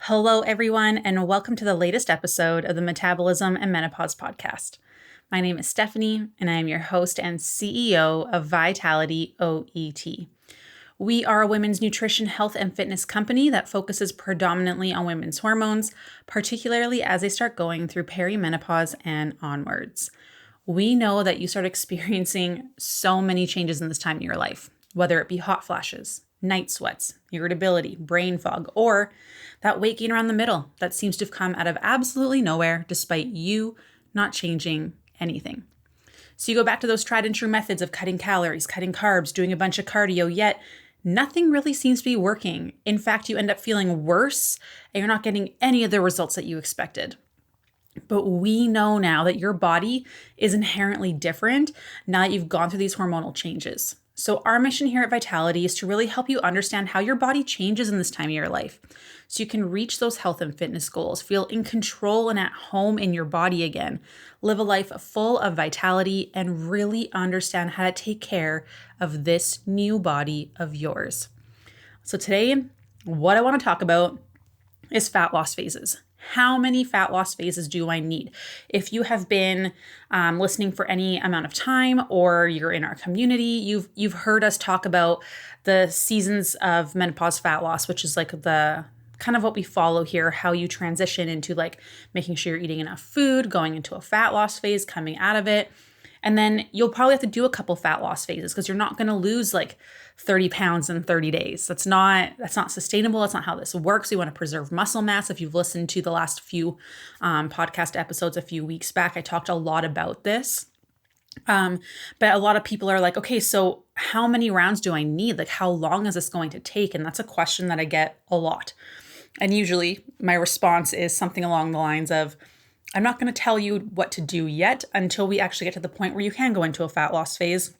Hello, everyone, and welcome to the latest episode of the Metabolism and Menopause podcast. My name is Stephanie, and I am your host and CEO of VitalityOET. We are a women's nutrition, health, and fitness company that focuses predominantly on women's hormones, particularly as they start going through perimenopause and onwards. We know that you start experiencing so many changes in this time in your life, whether it be hot flashes, night sweats, irritability, brain fog, or that weight gain around the middle that seems to have come out of absolutely nowhere despite you not changing anything. So you go back to those tried and true methods of cutting calories, cutting carbs, doing a bunch of cardio, yet nothing really seems to be working. In fact, you end up feeling worse and you're not getting any of the results that you expected. But we know now that your body is inherently different now that you've gone through these hormonal changes. So our mission here at Vitality is to really help you understand how your body changes in this time of your life so you can reach those health and fitness goals, feel in control and at home in your body again, live a life full of vitality, and really understand how to take care of this new body of yours. So today, what I want to talk about is fat loss phases. How many fat loss phases do I need? If you have been listening for any amount of time or you're in our community, you've heard us talk about the seasons of menopause fat loss, which is like the kind of what we follow here, how you transition into like making sure you're eating enough food, going into a fat loss phase, coming out of it. And then you'll probably have to do a couple fat loss phases because you're not going to lose like 30 pounds in 30 days. That's not sustainable. That's not how this works. We want to preserve muscle mass. If you've listened to the last few podcast episodes a few weeks back, I talked a lot about this. But a lot of people are like, okay, so how many rounds do I need? Like, how long is this going to take? And that's a question that I get a lot. And usually my response is something along the lines of, I'm not going to tell you what to do yet until we actually get to the point where you can go into a fat loss phase.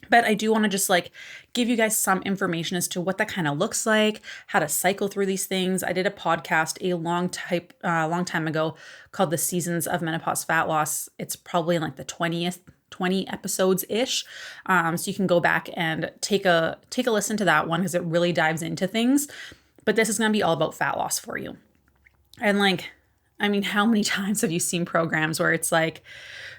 But I do want to just like give you guys some information as to what that kind of looks like, how to cycle through these things. I did a podcast a long time ago called The Seasons of Menopause Fat Loss. It's probably in like the 20 episodes ish. So you can go back and take a listen to that one because it really dives into things. But this is going to be all about fat loss for you. And like, I mean, how many times have you seen programs where it's like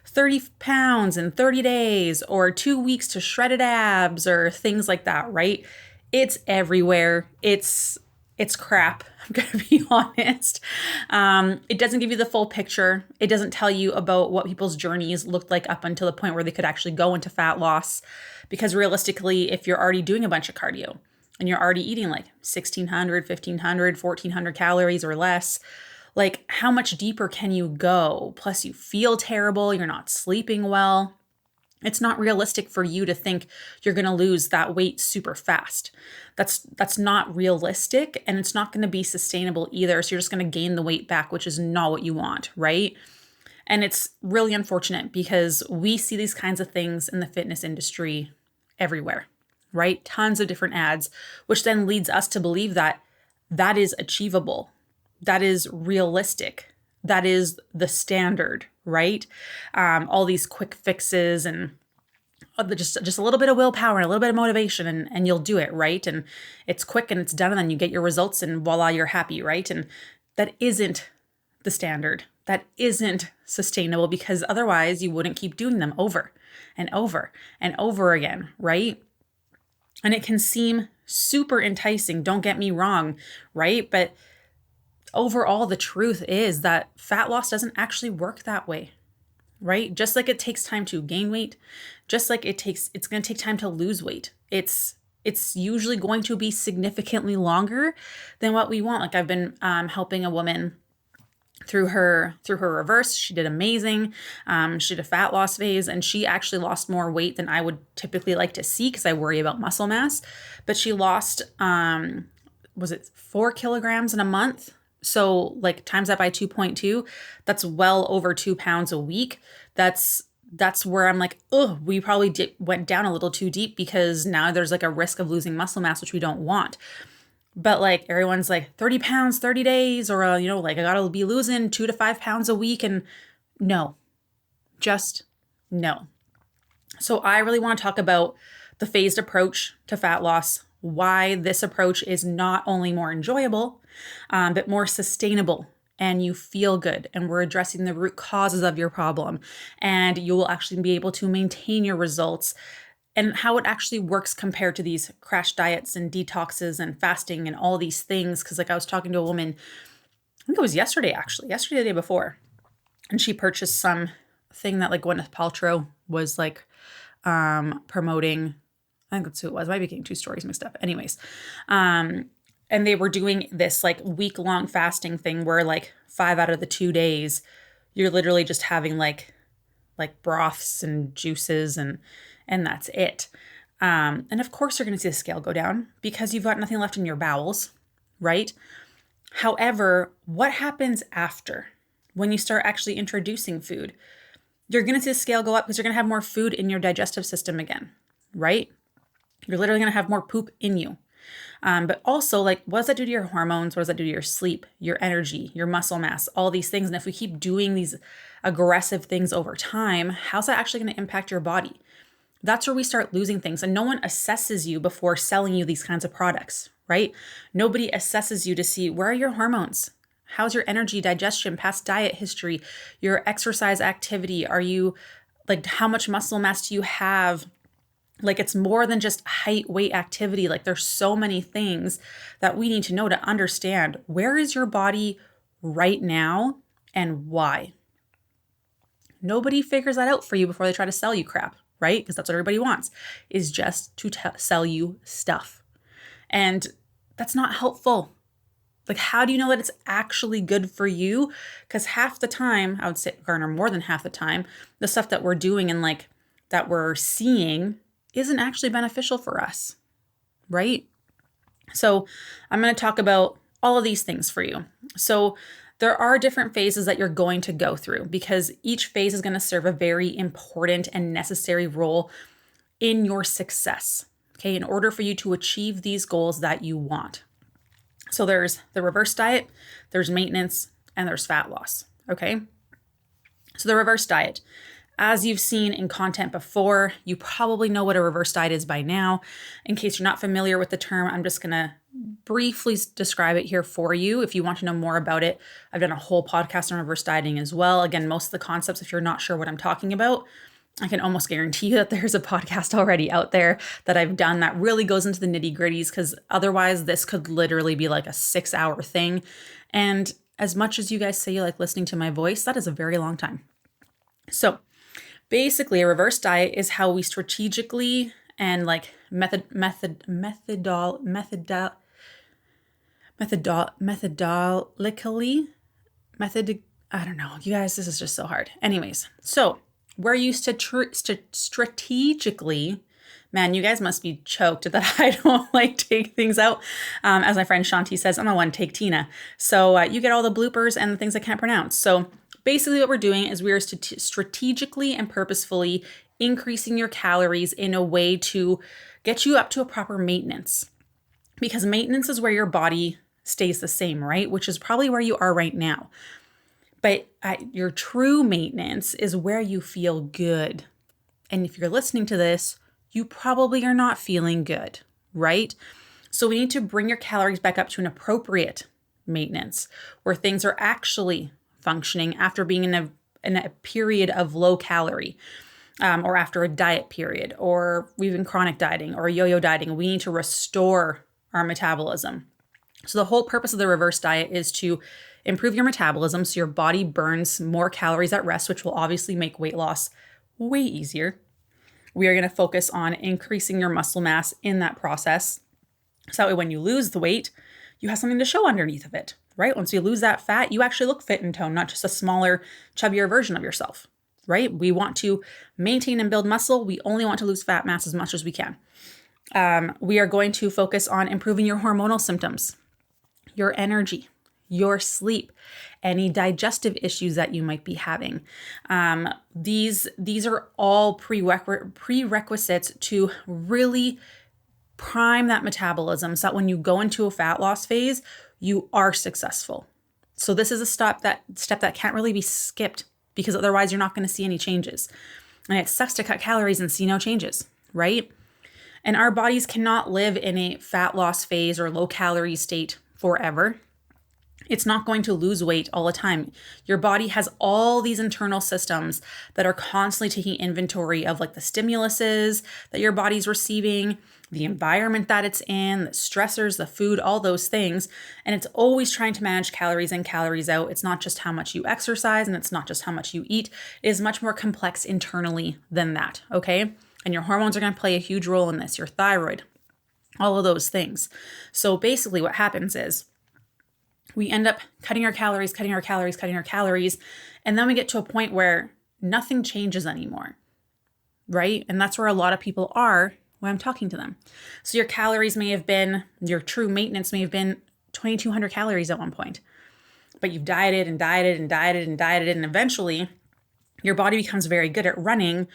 30 pounds in 30 days or 2 weeks to shredded abs or things like that, right? It's everywhere. It's crap. I'm going to be honest. It doesn't give you the full picture. It doesn't tell you about what people's journeys looked like up until the point where they could actually go into fat loss. Because realistically, if you're already doing a bunch of cardio and you're already eating like 1,600, 1,500, 1,400 calories or less, like how much deeper can you go? Plus you feel terrible. You're not sleeping well. It's not realistic for you to think you're going to lose that weight super fast. That's not realistic, and it's not going to be sustainable either. So you're just going to gain the weight back, which is not what you want, right? And it's really unfortunate because we see these kinds of things in the fitness industry everywhere, right? Tons of different ads, which then leads us to believe that that is achievable. That is realistic. That is the standard, right? All these quick fixes and just a little bit of willpower and a little bit of motivation and you'll do it, right? And it's quick and it's done and then you get your results and voila, you're happy, right? And that isn't the standard. That isn't sustainable because otherwise you wouldn't keep doing them over and over and over again, right? And it can seem super enticing, don't get me wrong, right? But overall, the truth is that fat loss doesn't actually work that way, right? Just like it takes time to gain weight, just like it's going to take time to lose weight. It's usually going to be significantly longer than what we want. Like I've been helping a woman through her reverse. She did amazing. She did a fat loss phase and she actually lost more weight than I would typically like to see because I worry about muscle mass. But she lost, was it 4 kilograms in a month? So like times that by 2.2, that's well over 2 pounds a week. That's where I'm like, oh, we probably went down a little too deep because now there's like a risk of losing muscle mass, which we don't want. But like everyone's like 30 pounds, 30 days, or, like I gotta be losing 2 to 5 pounds a week. And no, just no. So I really want to talk about the phased approach to fat loss, why this approach is not only more enjoyable, but more sustainable, and you feel good, and we're addressing the root causes of your problem, and you will actually be able to maintain your results, and how it actually works compared to these crash diets and detoxes and fasting and all these things. Because like I was talking to a woman, I think it was yesterday, the day before, and she purchased some thing that like Gwyneth Paltrow was like promoting. I think that's who it was. I might be getting two stories mixed up. Anyways, and they were doing this like week-long fasting thing where like 5 out of the 2 days, you're literally just having like broths and juices and that's it. And of course you're going to see the scale go down because you've got nothing left in your bowels, right? However, what happens after when you start actually introducing food? You're going to see the scale go up because you're going to have more food in your digestive system again, right? You're literally going to have more poop in you. But also, like, what does that do to your hormones? What does that do to your sleep, your energy, your muscle mass, all these things? And if we keep doing these aggressive things over time, how's that actually going to impact your body? That's where we start losing things. And no one assesses you before selling you these kinds of products, right? Nobody assesses you to see, where are your hormones? How's your energy, digestion, past diet history, your exercise activity? Are you like, how much muscle mass do you have? Like, it's more than just height, weight, activity. Like, there's so many things that we need to know to understand, where is your body right now and why? Nobody figures that out for you before they try to sell you crap, right? Because that's what everybody wants, is just to sell you stuff. And that's not helpful. Like, how do you know that it's actually good for you? Because half the time, I would say, Garner, more than half the time, the stuff that we're doing and like that we're seeing isn't actually beneficial for us, right? So I'm going to talk about all of these things for you. So there are different phases that you're going to go through because each phase is going to serve a very important and necessary role in your success, okay, in order for you to achieve these goals that you want. So there's the reverse diet, there's maintenance, and there's fat loss, okay? So the reverse diet, as you've seen in content before, you probably know what a reverse diet is by now. In case you're not familiar with the term, I'm just going to briefly describe it here for you. If you want to know more about it, I've done a whole podcast on reverse dieting as well. Again, most of the concepts, if you're not sure what I'm talking about, I can almost guarantee you that there's a podcast already out there that I've done that really goes into the nitty gritties, because otherwise this could literally be like a 6-hour thing. And as much as you guys say you like listening to my voice, that is a very long time. So basically, a reverse diet is how we strategically and like methodologically, I don't know, you guys, this is just so hard. Anyways, so we're used to strategically, man, you guys must be choked that I don't like take things out. As my friend Shanti says, I'm a one-take Tina. So you get all the bloopers and the things I can't pronounce. So basically what we're doing is we're strategically and purposefully increasing your calories in a way to get you up to a proper maintenance. Because maintenance is where your body stays the same, right? Which is probably where you are right now. But your true maintenance is where you feel good. And if you're listening to this, you probably are not feeling good, right? So we need to bring your calories back up to an appropriate maintenance where things are actually functioning after being in a period of low calorie, or after a diet period, or we've been chronic dieting or yo-yo dieting. We need to restore our metabolism. So the whole purpose of the reverse diet is to improve your metabolism so your body burns more calories at rest, which will obviously make weight loss way easier. We are going to focus on increasing your muscle mass in that process. So that way when you lose the weight, you have something to show underneath of it, right? Once you lose that fat, you actually look fit and toned, not just a smaller, chubbier version of yourself, right? We want to maintain and build muscle. We only want to lose fat mass as much as we can. We are going to focus on improving your hormonal symptoms, your energy, your sleep, any digestive issues that you might be having. These are all prerequisites to really prime that metabolism so that when you go into a fat loss phase, you are successful. So this is a step that can't really be skipped, because otherwise you're not going to see any changes. And it sucks to cut calories and see no changes, right? And our bodies cannot live in a fat loss phase or low calorie state forever. It's not going to lose weight all the time. Your body has all these internal systems that are constantly taking inventory of like the stimuluses that your body's receiving, the environment that it's in, the stressors, the food, all those things. And it's always trying to manage calories in, calories out. It's not just how much you exercise and it's not just how much you eat. It is much more complex internally than that, okay? And your hormones are going to play a huge role in this, your thyroid, all of those things. So basically what happens is we end up cutting our calories, and then we get to a point where nothing changes anymore, right? And that's where a lot of people are when I'm talking to them. So your calories may have been, your true maintenance may have been 2,200 calories at one point, but you've dieted, and eventually your body becomes very good at running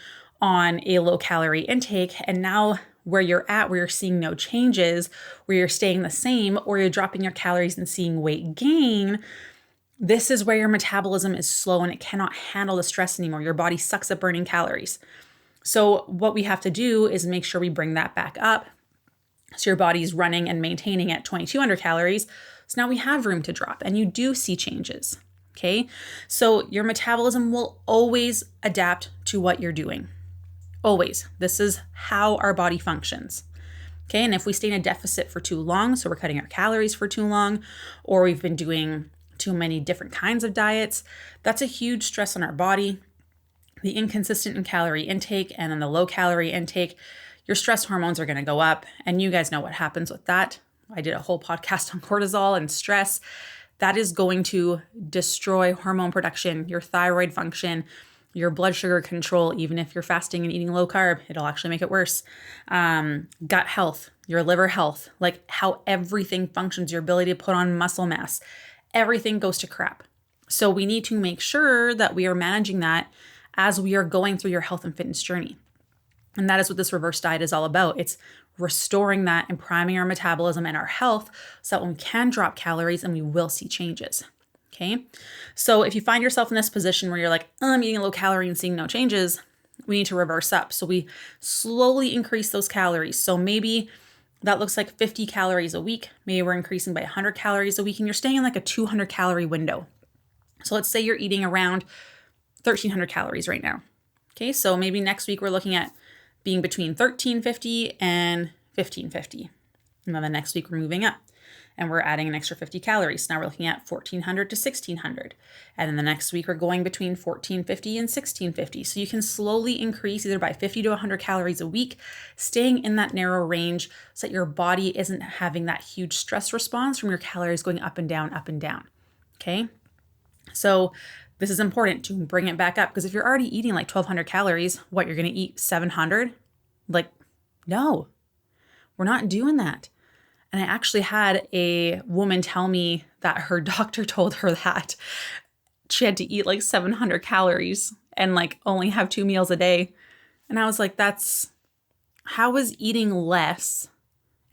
on a low calorie intake. And now where you're at, where you're seeing no changes, where you're staying the same, or you're dropping your calories and seeing weight gain, this is where your metabolism is slow and it cannot handle the stress anymore. Your body sucks at burning calories. So what we have to do is make sure we bring that back up. So your body's running and maintaining at 2,200 calories. So now we have room to drop and you do see changes, okay? So your metabolism will always adapt to what you're doing. Always. This is how our body functions. Okay. And if we stay in a deficit for too long, so we're cutting our calories for too long, or we've been doing too many different kinds of diets, that's a huge stress on our body. The inconsistent in calorie intake and then the low calorie intake, your stress hormones are going to go up. And you guys know what happens with that. I did a whole podcast on cortisol and stress. That is going to destroy hormone production, your thyroid function, your blood sugar control. Even if you're fasting and eating low carb, it'll actually make it worse. Gut health, your liver health, like how everything functions, your ability to put on muscle mass, everything goes to crap. So we need to make sure that we are managing that as we are going through your health and fitness journey. And that is what this reverse diet is all about. It's restoring that and priming our metabolism and our health so that when we can drop calories and we will see changes. Okay. So if you find yourself in this position where you're like, oh, I'm eating low calorie and seeing no changes, we need to reverse up. So we slowly increase those calories. So maybe that looks like 50 calories a week. Maybe we're increasing by 100 calories a week and you're staying in like a 200 calorie window. So let's say you're eating around 1,300 calories right now. Okay. So maybe next week we're looking at being between 1,350 and 1,550. And then the next week we're moving up. And we're adding an extra 50 calories. Now we're looking at 1,400 to 1,600. And then the next week, we're going between 1,450 and 1,650. So you can slowly increase either by 50 to 100 calories a week, staying in that narrow range so that your body isn't having that huge stress response from your calories going up and down, up and down. Okay. So this is important to bring it back up because if you're already eating like 1,200 calories, what, you're going to eat 700? Like, no, we're not doing that. And I actually had a woman tell me that her doctor told her that she had to eat like 700 calories and like only have 2 meals a day. And I was like, how is eating less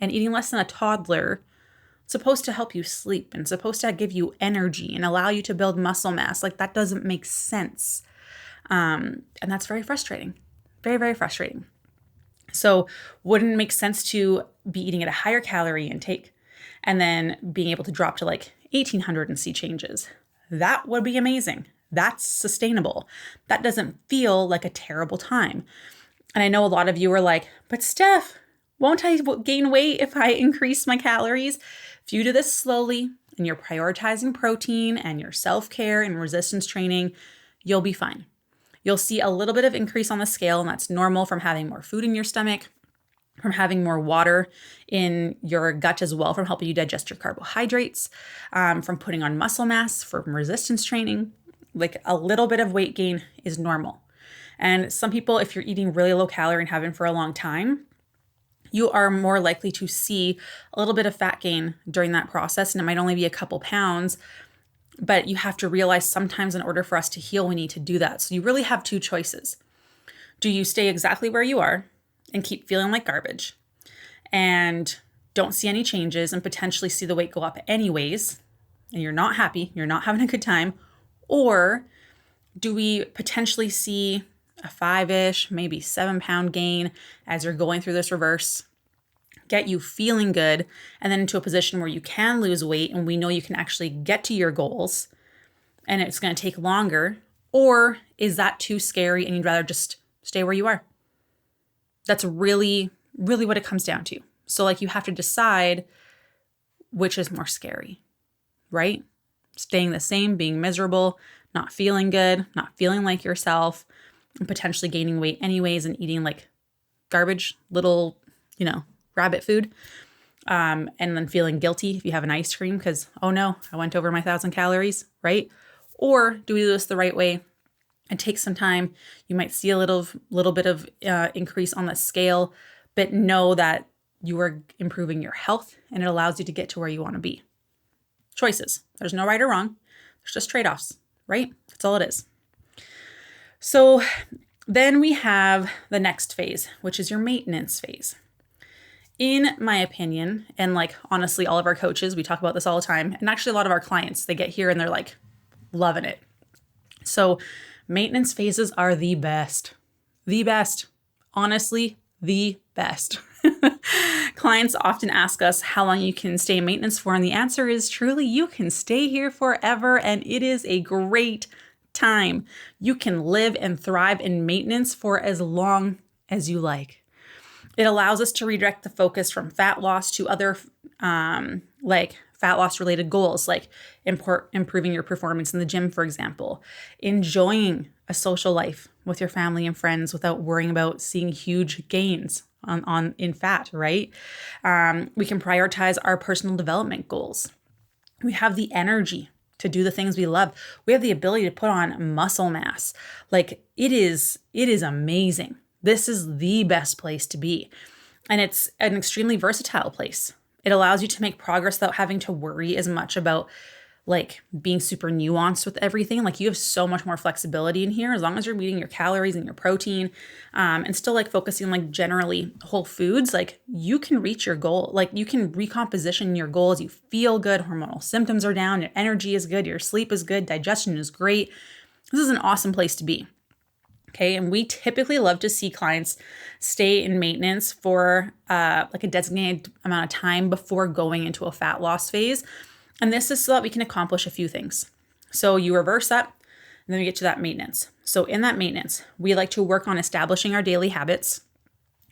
and eating less than a toddler supposed to help you sleep and supposed to give you energy and allow you to build muscle mass? Like that doesn't make sense. And that's very frustrating, very, very frustrating. So wouldn't it make sense to be eating at a higher calorie intake and then being able to drop to like 1,800 and see changes? That would be amazing. That's sustainable. That doesn't feel like a terrible time. And I know a lot of you are like, but Steph, won't I gain weight if I increase my calories? If you do this slowly and you're prioritizing protein and your self-care and resistance training, you'll be fine. You'll see a little bit of increase on the scale, and that's normal from having more food in your stomach, from having more water in your gut as well, from helping you digest your carbohydrates, from putting on muscle mass, from resistance training. Like a little bit of weight gain is normal. And some people, if you're eating really low calorie and have been for a long time, you are more likely to see a little bit of fat gain during that process. And it might only be a couple pounds, but you have to realize sometimes in order for us to heal, we need to do that. So you really have two choices. Do you stay exactly where you are and keep feeling like garbage and don't see any changes and potentially see the weight go up anyways, and you're not happy, you're not having a good time? Or do we potentially see a 5-ish, maybe 7-pound gain as you're going through this reverse, get you feeling good and then into a position where you can lose weight and we know you can actually get to your goals and it's going to take longer? Or is that too scary and you'd rather just stay where you are? That's really, really what it comes down to. So like you have to decide which is more scary, right? Staying the same, being miserable, not feeling good, not feeling like yourself, and potentially gaining weight anyways and eating like garbage, little, rabbit food. And then feeling guilty if you have an ice cream because, oh no, I went over my 1,000 calories, right? Or do we do this the right way? It takes some time. You might see a little bit of increase on the scale, but know that you are improving your health and it allows you to get to where you want to be. Choices. There's no right or wrong. There's just trade-offs, right? That's all it is. So then we have the next phase, which is your maintenance phase. In my opinion, and like honestly, all of our coaches, we talk about this all the time. And actually a lot of our clients, they get here and they're like loving it. So maintenance phases are the best. The best. Honestly, the best. Clients often ask us how long you can stay in maintenance for, and the answer is truly you can stay here forever, and it is a great time. You can live and thrive in maintenance for as long as you like. It allows us to redirect the focus from fat loss to other like fat loss related goals, like improving your performance in the gym, for example, enjoying a social life with your family and friends without worrying about seeing huge gains in fat, right? We can prioritize our personal development goals. We have the energy to do the things we love. We have the ability to put on muscle mass. Like it is amazing. This is the best place to be. And it's an extremely versatile place. It allows you to make progress without having to worry as much about like being super nuanced with everything. Like you have so much more flexibility in here as long as you're meeting your calories and your protein and still like focusing on like generally whole foods. Like you can reach your goal. Like you can recomposition your goals. You feel good. Hormonal symptoms are down. Your energy is good. Your sleep is good. Digestion is great. This is an awesome place to be. Okay. And we typically love to see clients stay in maintenance for like a designated amount of time before going into a fat loss phase. And this is so that we can accomplish a few things. So you reverse that, and then we get to that maintenance. So in that maintenance, we like to work on establishing our daily habits,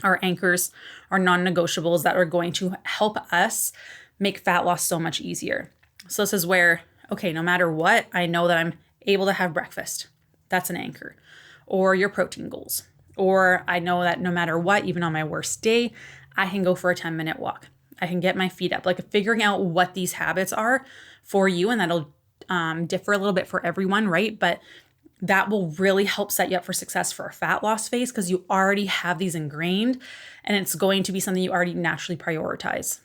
our anchors, our non-negotiables that are going to help us make fat loss so much easier. So this is where, okay, no matter what, I know that I'm able to have breakfast. That's an anchor. Or your protein goals. Or I know that no matter what, even on my worst day, I can go for a 10-minute walk. I can get my feet up, like figuring out what these habits are for you. And that'll differ a little bit for everyone, right? But that will really help set you up for success for a fat loss phase because you already have these ingrained and it's going to be something you already naturally prioritize.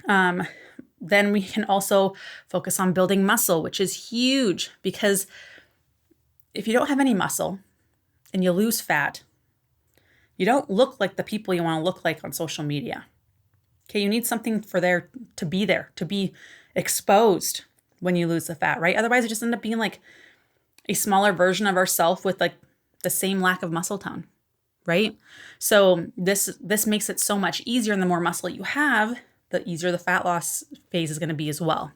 Then we can also focus on building muscle, which is huge because if you don't have any muscle and you lose fat, you don't look like the people you want to look like on social media. Okay, you need something there, to be exposed when you lose the fat, right? Otherwise, it just ends up being like a smaller version of ourselves with like the same lack of muscle tone, right? So this makes it so much easier. And the more muscle you have, the easier the fat loss phase is going to be as well.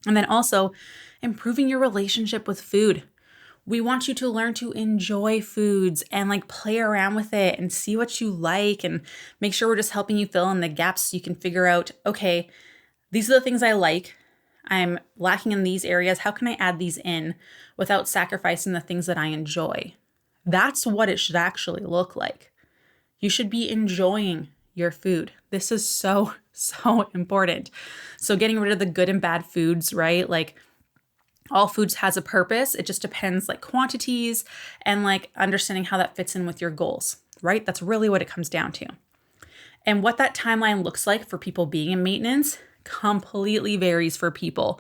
And then also improving your relationship with food. We want you to learn to enjoy foods and like play around with it and see what you like and make sure we're just helping you fill in the gaps so you can figure out, okay, these are the things I like. I'm lacking in these areas. How can I add these in without sacrificing the things that I enjoy? That's what it should actually look like. You should be enjoying your food. This is so, so important. So getting rid of the good and bad foods, right? Like all foods has a purpose. It just depends like quantities and like understanding how that fits in with your goals, right? That's really what it comes down to. And what that timeline looks like for people being in maintenance completely varies for people.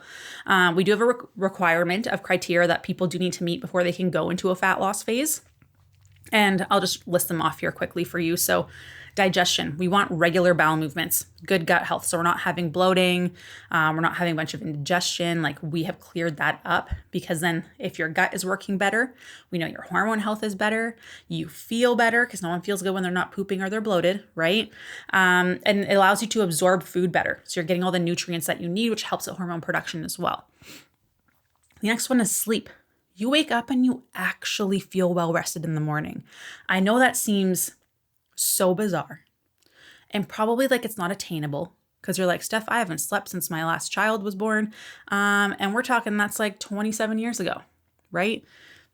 We do have a requirement of criteria that people do need to meet before they can go into a fat loss phase. And I'll just list them off here quickly for you. So Digestion. We want regular bowel movements, good gut health. So we're not having bloating. We're not having a bunch of indigestion. Like we have cleared that up, because then if your gut is working better, we know your hormone health is better. You feel better because no one feels good when they're not pooping or they're bloated, right? And it allows you to absorb food better. So you're getting all the nutrients that you need, which helps with hormone production as well. The next one is sleep. You wake up and you actually feel well rested in the morning. I know that seems so bizarre and probably like it's not attainable, because you're like, Steph, I haven't slept since my last child was born. And we're talking that's like 27 years ago, right?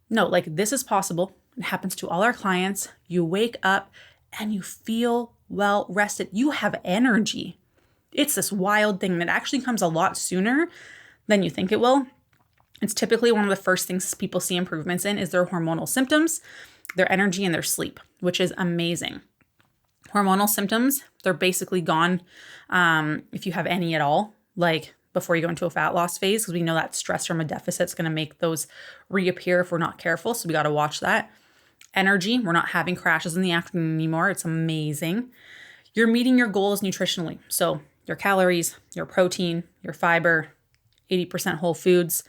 No, like this is possible. It happens to all our clients. You wake up and you feel well rested. You have energy. It's this wild thing that actually comes a lot sooner than you think it will. It's typically one of the first things people see improvements in is their hormonal symptoms, their energy, and their sleep, which is amazing. Hormonal symptoms, they're basically gone if you have any at all, like before you go into a fat loss phase, because we know that stress from a deficit is going to make those reappear if we're not careful. So we got to watch that. Energy, we're not having crashes in the afternoon anymore. It's amazing. You're meeting your goals nutritionally. So your calories, your protein, your fiber, 80% whole foods.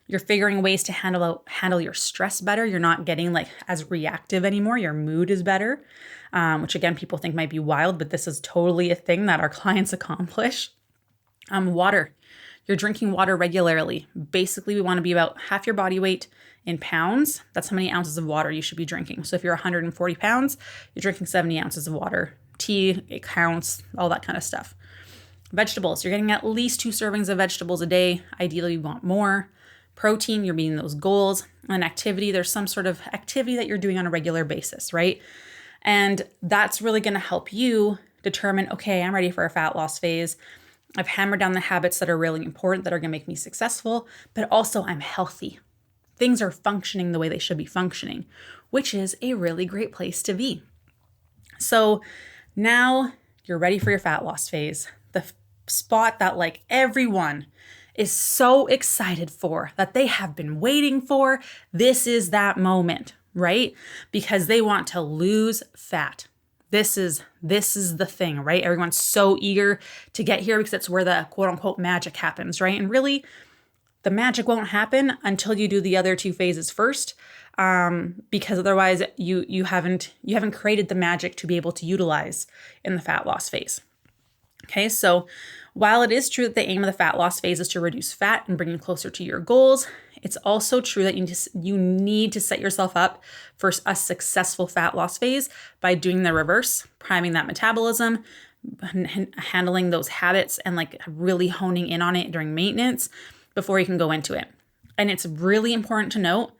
You're figuring ways to handle your stress better. You're not getting like as reactive anymore. Your mood is better, which again, people think might be wild, but this is totally a thing that our clients accomplish. Water. You're drinking water regularly. Basically, we want to be about half your body weight in pounds. That's how many ounces of water you should be drinking. So if you're 140 pounds, you're drinking 70 ounces of water. Tea, it counts, all that kind of stuff. Vegetables. You're getting at least 2 servings of vegetables a day. Ideally, you want more. Protein, you're meeting those goals. And activity, there's some sort of activity that you're doing on a regular basis, right? And that's really going to help you determine, okay, I'm ready for a fat loss phase. I've hammered down the habits that are really important, that are going to make me successful, but also I'm healthy. Things are functioning the way they should be functioning, which is a really great place to be. So now you're ready for your fat loss phase, the spot that like everyone is so excited for, that they have been waiting for. This is that moment, right? Because they want to lose fat. This is the thing, right? Everyone's so eager to get here because it's where the quote unquote magic happens, right? And really, the magic won't happen until you do the other 2 phases first, because otherwise you haven't created the magic to be able to utilize in the fat loss phase. Okay, so while it is true that the aim of the fat loss phase is to reduce fat and bring you closer to your goals, it's also true that you need to set yourself up for a successful fat loss phase by doing the reverse, priming that metabolism, handling those habits, and like really honing in on it during maintenance before you can go into it. And it's really important to note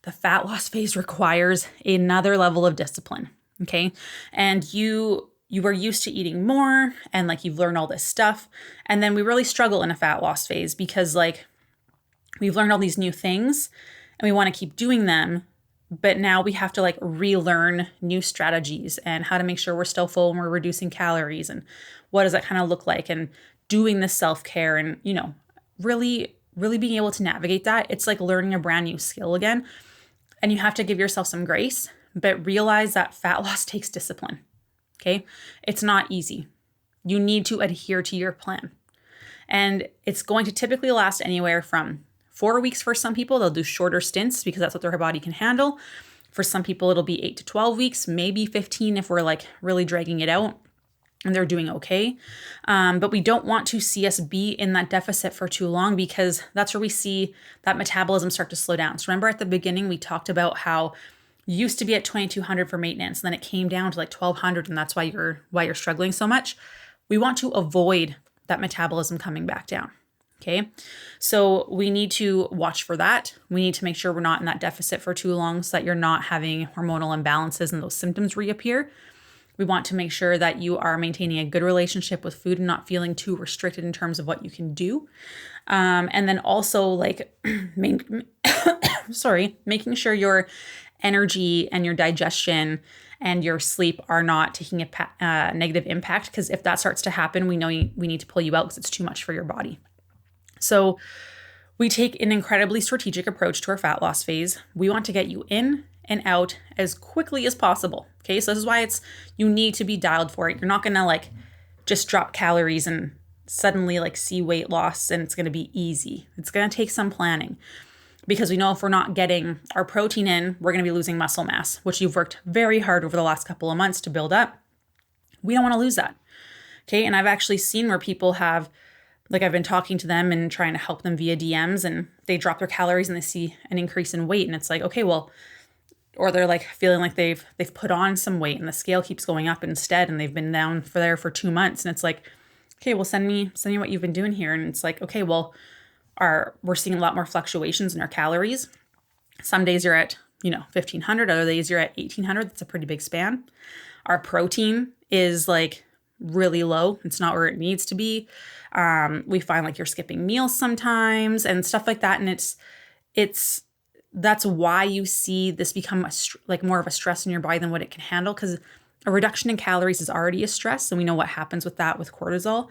the fat loss phase requires another level of discipline, okay? And you are used to eating more and like you've learned all this stuff. And then we really struggle in a fat loss phase because like we've learned all these new things and we want to keep doing them. But now we have to like relearn new strategies and how to make sure we're still full when we're reducing calories and what does that kind of look like, and doing the self-care and, you know, really being able to navigate that. It's like learning a brand new skill again. And you have to give yourself some grace, but realize that fat loss takes discipline. Okay. It's not easy. You need to adhere to your plan. And it's going to typically last anywhere from 4 weeks for some people. They'll do shorter stints because that's what their body can handle. For some people, it'll be 8 to 12 weeks, maybe 15 if we're like really dragging it out and they're doing okay. But we don't want to see us be in that deficit for too long because that's where we see that metabolism start to slow down. So remember at the beginning, we talked about how you used to be at 2,200 for maintenance, and then it came down to like 1,200, and that's why you're struggling so much. We want to avoid that metabolism coming back down. Okay. So we need to watch for that. We need to make sure we're not in that deficit for too long so that you're not having hormonal imbalances and those symptoms reappear. We want to make sure that you are maintaining a good relationship with food and not feeling too restricted in terms of what you can do. And then also like, making sure your energy and your digestion and your sleep are not taking a negative impact. Because if that starts to happen, we know we need to pull you out because it's too much for your body. So we take an incredibly strategic approach to our fat loss phase. We want to get you in and out as quickly as possible. Okay, so this is why you need to be dialed for it. You're not gonna like just drop calories and suddenly like see weight loss and it's gonna be easy. It's gonna take some planning, because we know if we're not getting our protein in, we're gonna be losing muscle mass, which you've worked very hard over the last couple of months to build up. We don't wanna lose that. Okay, and I've actually seen where people have, like I've been talking to them and trying to help them via DMs, and they drop their calories and they see an increase in weight, and it's like, okay, well, or they're like feeling like they've put on some weight and the scale keeps going up instead, and they've been down for 2 months, and it's like, okay, well, send me what you've been doing here. And it's like, okay, well, we're seeing a lot more fluctuations in our calories. Some days you're at 1,500, other days you're at 1,800. That's a pretty big span. Our protein is like really low. It's not where it needs to be. We find like you're skipping meals sometimes and stuff like that. And that's why you see this become like more of a stress in your body than what it can handle, because a reduction in calories is already a stress. And we know what happens with that with cortisol.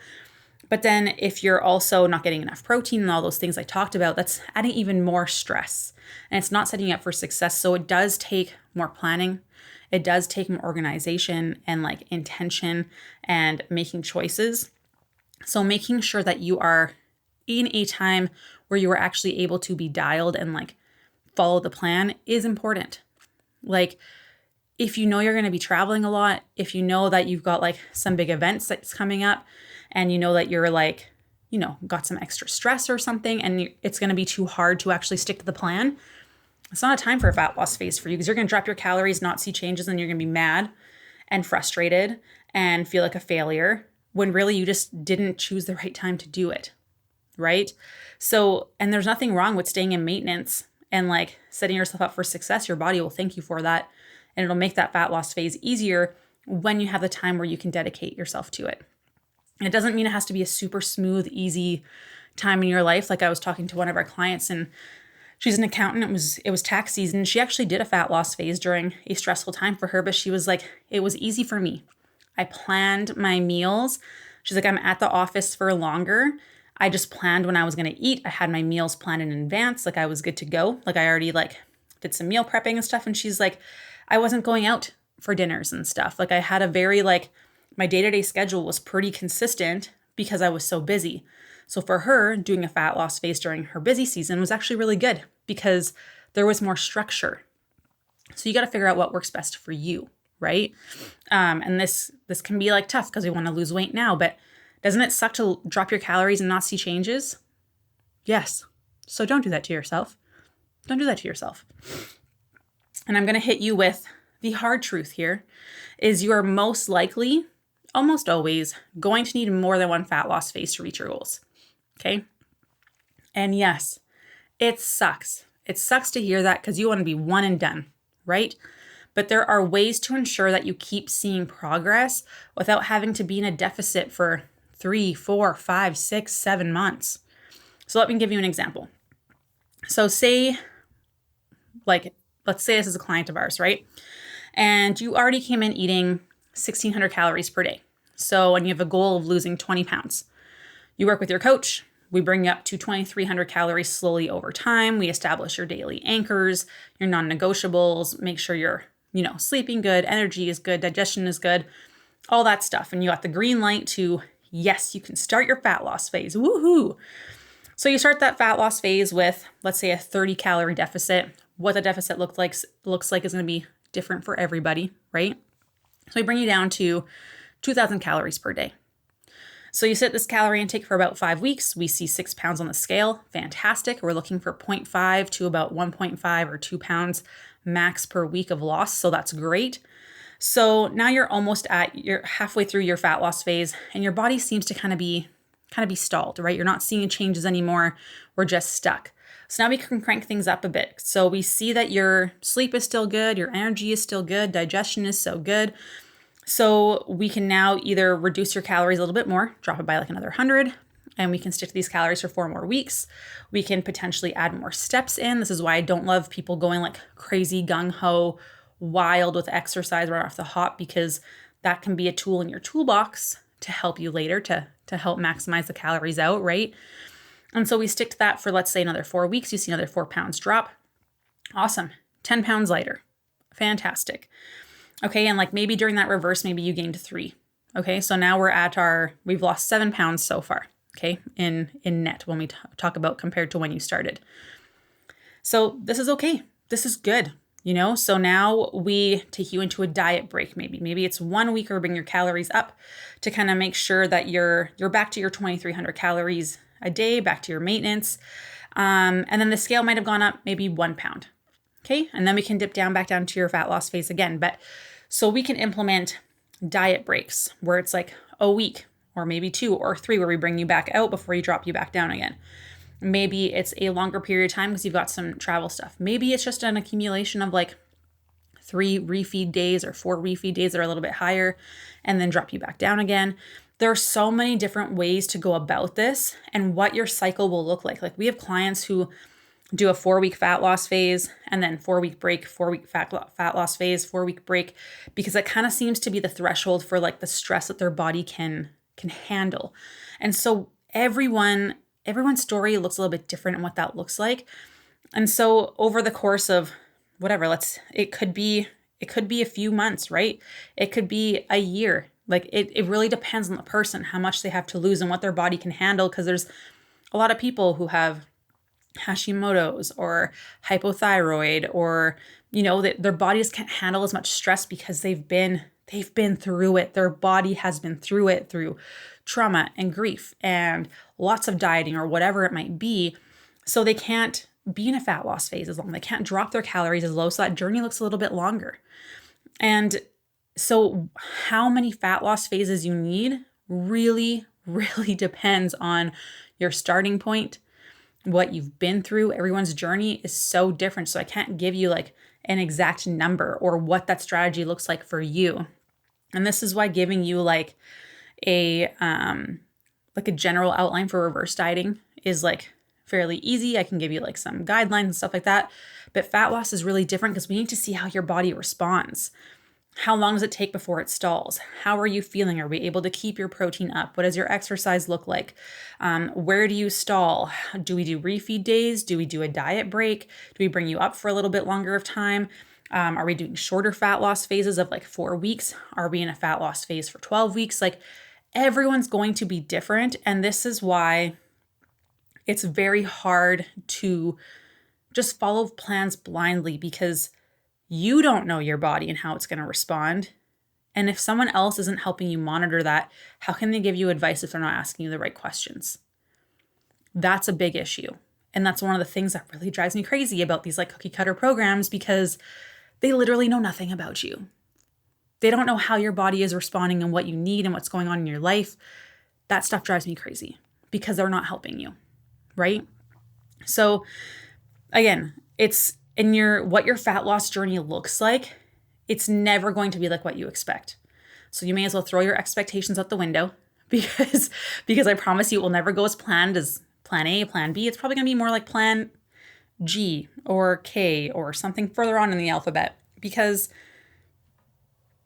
But then if you're also not getting enough protein and all those things I talked about, that's adding even more stress, and it's not setting you up for success. So it does take more planning. It does take more organization and like intention and making choices. So making sure that you are in a time where you are actually able to be dialed and like follow the plan is important. Like if you know you're going to be traveling a lot, if you know that you've got like some big events that's coming up, and you know that you're like, got some extra stress or something, and it's going to be too hard to actually stick to the plan, it's not a time for a fat loss phase for you, because you're going to drop your calories, not see changes, and you're going to be mad and frustrated and feel like a failure when really you just didn't choose the right time to do it, right? So, and there's nothing wrong with staying in maintenance and like setting yourself up for success. Your body will thank you for that, and it'll make that fat loss phase easier when you have the time where you can dedicate yourself to it. It doesn't mean it has to be a super smooth, easy time in your life. Like I was talking to one of our clients, and she's an accountant. It was tax season. She actually did a fat loss phase during a stressful time for her, but she was like, it was easy for me. I planned my meals. She's like, I'm at the office for longer. I just planned when I was going to eat. I had my meals planned in advance. Like I was good to go. Like I already like did some meal prepping and stuff. And she's like, I wasn't going out for dinners and stuff. Like I had a very like, my day-to-day schedule was pretty consistent because I was so busy. So for her, doing a fat loss phase during her busy season was actually really good because there was more structure. So you got to figure out what works best for you, right? And this can be like tough because we want to lose weight now, but doesn't it suck to drop your calories and not see changes? Yes. So don't do that to yourself. Don't do that to yourself. And I'm going to hit you with the hard truth here is you are most likely, almost always, going to need more than one fat loss phase to reach your goals. Okay? And yes, it sucks. It sucks to hear that because you want to be one and done, right? But there are ways to ensure that you keep seeing progress without having to be in a deficit for 3, 4, 5, 6, 7 months. So let me give you an example. So let's say this is a client of ours, right? And you already came in eating 1,600 calories per day. So, and you have a goal of losing 20 pounds. You work with your coach. We bring you up to 2,300 calories slowly over time. We establish your daily anchors, your non-negotiables, make sure you're, sleeping good, energy is good, digestion is good, all that stuff. And you got the green light to, yes, you can start your fat loss phase. Woohoo! So you start that fat loss phase with, let's say, a 30 calorie deficit. What the deficit looks like is going to be different for everybody, right? So we bring you down to 2,000 calories per day. So you set this calorie intake for about 5 weeks. We see 6 pounds on the scale. Fantastic. We're looking for 0.5 to about 1.5 or 2 pounds max per week of loss. So that's great. So now you're halfway through your fat loss phase, and your body seems to kind of be stalled, right? You're not seeing changes anymore. We're just stuck. So now we can crank things up a bit. So we see that your sleep is still good, your energy is still good, digestion is so good. So we can now either reduce your calories a little bit more, drop it by like another 100, and we can stick to these calories for 4 more weeks. We can potentially add more steps in. This is why I don't love people going like crazy gung-ho, wild with exercise right off the hop, because that can be a tool in your toolbox to help you later to help maximize the calories out, right? And so we stick to that for, let's say, another 4 weeks. You see another 4 pounds drop. Awesome. 10 pounds lighter. Fantastic. Okay. And like maybe during that reverse, maybe you gained 3. Okay. So now we've lost 7 pounds so far. Okay. In net when we talk about compared to when you started. So this is okay. This is good. So now we take you into a diet break. Maybe it's 1 week or bring your calories up to kind of make sure that you're back to your 2,300 calories a day, back to your maintenance. And then the scale might have gone up maybe 1 pound. Okay. And then we can dip back down to your fat loss phase again. But so we can implement diet breaks where it's like a week or maybe 2 or 3 where we bring you back out before you drop you back down again. Maybe it's a longer period of time because you've got some travel stuff. Maybe it's just an accumulation of like 3 refeed days or 4 refeed days that are a little bit higher and then drop you back down again. There are so many different ways to go about this and what your cycle will look like. Like we have clients who do a 4-week fat loss phase and then 4-week break, 4-week fat loss phase, 4-week break, because it kind of seems to be the threshold for like the stress that their body can handle. And so everyone's story looks a little bit different in what that looks like. And so over the course of whatever, it could be a few months, right? It could be a year. Like it really depends on the person, how much they have to lose and what their body can handle. Because there's a lot of people who have Hashimoto's or hypothyroid or, that their bodies can't handle as much stress because they've been through it. Their body has been through it, through trauma and grief and lots of dieting or whatever it might be. So they can't be in a fat loss phase as long. They can't drop their calories as low. So that journey looks a little bit longer. And so how many fat loss phases you need really, really depends on your starting point, what you've been through. Everyone's journey is so different. So I can't give you like an exact number or what that strategy looks like for you. And this is why giving you like a general outline for reverse dieting is like fairly easy. I can give you like some guidelines and stuff like that. But fat loss is really different because we need to see how your body responds. How long does it take before it stalls? How are you feeling? Are we able to keep your protein up? What does your exercise look like? Where do you stall? Do we do refeed days? Do we do a diet break? Do we bring you up for a little bit longer of time? Are we doing shorter fat loss phases of like 4 weeks? Are we in a fat loss phase for 12 weeks? Like everyone's going to be different. And this is why it's very hard to just follow plans blindly because you don't know your body and how it's going to respond. And if someone else isn't helping you monitor that, how can they give you advice if they're not asking you the right questions? That's a big issue. And that's one of the things that really drives me crazy about these like cookie cutter programs because they literally know nothing about you. They don't know how your body is responding and what you need and what's going on in your life. That stuff drives me crazy because they're not helping you, right? So again, it's what your fat loss journey looks like, it's never going to be like what you expect. So you may as well throw your expectations out the window because I promise you it will never go as planned as plan A, plan B. It's probably going to be more like plan G or K or something further on in the alphabet because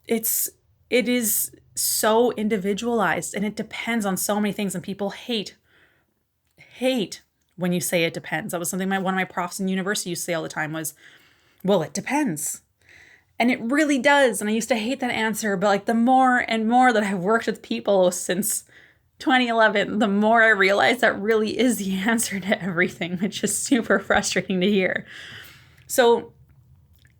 it is so individualized and it depends on so many things and people hate when you say it depends. That was something one of my profs in university used to say all the time was, well, it depends. And it really does. And I used to hate that answer, but like the more and more that I've worked with people since 2011, the more I realize that really is the answer to everything, which is super frustrating to hear. So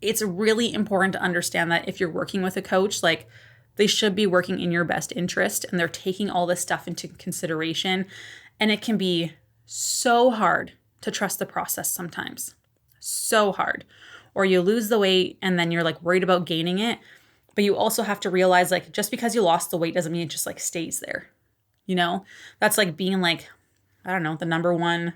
it's really important to understand that if you're working with a coach, like they should be working in your best interest and they're taking all this stuff into consideration. And it can be so hard to trust the process sometimes. So hard. Or you lose the weight and then you're like worried about gaining it. But you also have to realize like just because you lost the weight doesn't mean it just like stays there. That's like being like, I don't know, the number one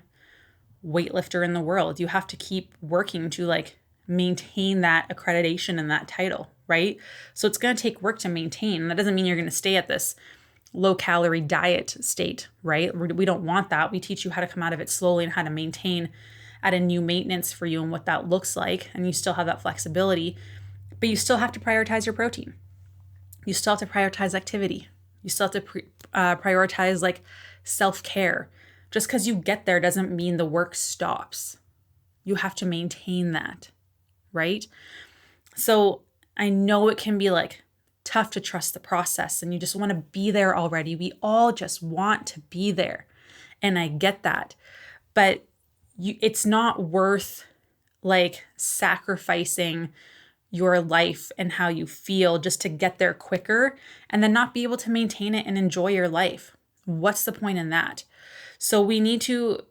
weightlifter in the world. You have to keep working to like maintain that accreditation and that title, right? So it's going to take work to maintain. And that doesn't mean you're going to stay at this low calorie diet state, right? We don't want that. We teach you how to come out of it slowly and how to maintain at a new maintenance for you and what that looks like. And you still have that flexibility, but you still have to prioritize your protein. You still have to prioritize activity. You still have to prioritize like self-care. Just because you get there doesn't mean the work stops. You have to maintain that, right? So I know it can be like tough to trust the process and you just want to be there already. We all just want to be there. And I get that. But it's not worth like sacrificing your life and how you feel just to get there quicker and then not be able to maintain it and enjoy your life. What's the point in that? So we need to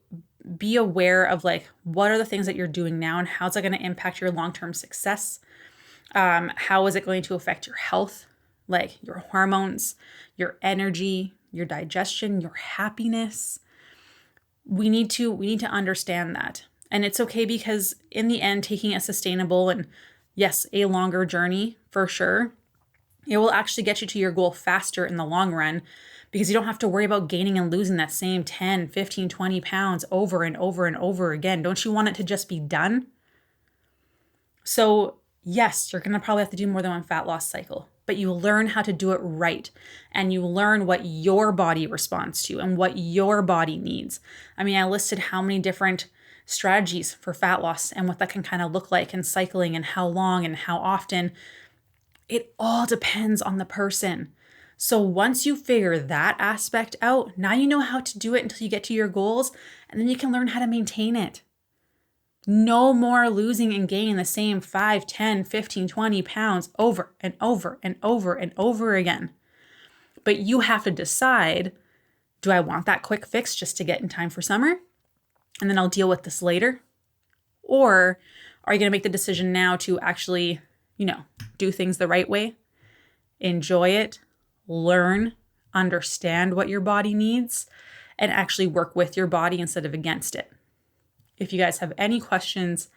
be aware of like, what are the things that you're doing now and how's that going to impact your long-term success? How is it going to affect your health, like your hormones, your energy, your digestion, your happiness? We need to understand that. And it's okay because in the end, taking a sustainable and yes, a longer journey for sure, it will actually get you to your goal faster in the long run because you don't have to worry about gaining and losing that same 10, 15, 20 pounds over and over and over again. Don't you want it to just be done? So yes, you're going to probably have to do more than one fat loss cycle, but you learn how to do it right. And you learn what your body responds to and what your body needs. I mean, I listed how many different strategies for fat loss and what that can kind of look like and cycling and how long and how often. It all depends on the person. So once you figure that aspect out, now you know how to do it until you get to your goals, and then you can learn how to maintain it. No more losing and gaining the same 5, 10, 15, 20 pounds over and over and over and over again. But you have to decide, do I want that quick fix just to get in time for summer? And then I'll deal with this later? Or are you going to make the decision now to actually, do things the right way, enjoy it, learn, understand what your body needs, and actually work with your body instead of against it? If you guys have any questions,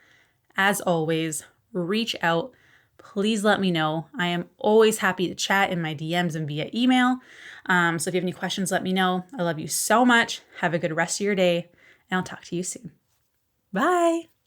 as always, reach out. Please let me know. I am always happy to chat in my DMs and via email. So if you have any questions, let me know. I love you so much. Have a good rest of your day, and I'll talk to you soon. Bye.